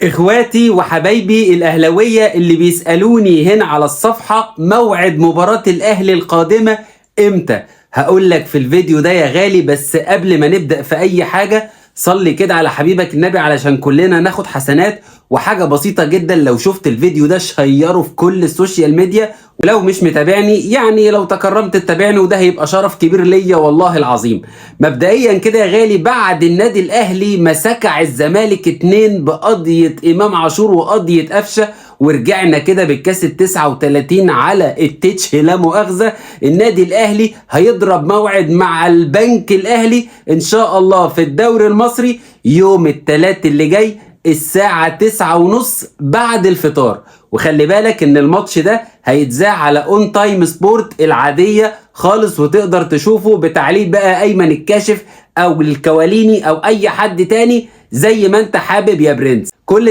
اخواتي وحبايبي الاهلاويه اللي بيسالوني هنا على الصفحه موعد مباراه الاهلي القادمه امتى؟ هقول لك في الفيديو ده يا غالي، بس قبل ما نبدا في اي حاجه صلي كده على حبيبك النبي علشان كلنا ناخد حسنات. وحاجه بسيطه جدا، لو شفت الفيديو ده شيره في كل السوشيال ميديا، ولو مش متابعني يعني لو تكرمت تتابعني وده هيبقى شرف كبير ليا والله العظيم. مبدئيا كده يا غالي، بعد النادي الاهلي مسكع الزمالك 2 بقضية امام عاشور وقضية قفشه، ورجعنا كده بالكاس ال 39 على التتش لا مؤاخذه، النادي الاهلي هيضرب موعد مع البنك الاهلي ان شاء الله في الدوري المصري يوم الثلاث اللي جاي الساعة 9:30 بعد الفطار. وخلي بالك ان الماتش ده هيتذاع على اون تايم سبورت العادية خالص، وتقدر تشوفه بتعليق بقى ايمن الكاشف او الكواليني او اي حد تاني زي ما انت حابب يا برنس.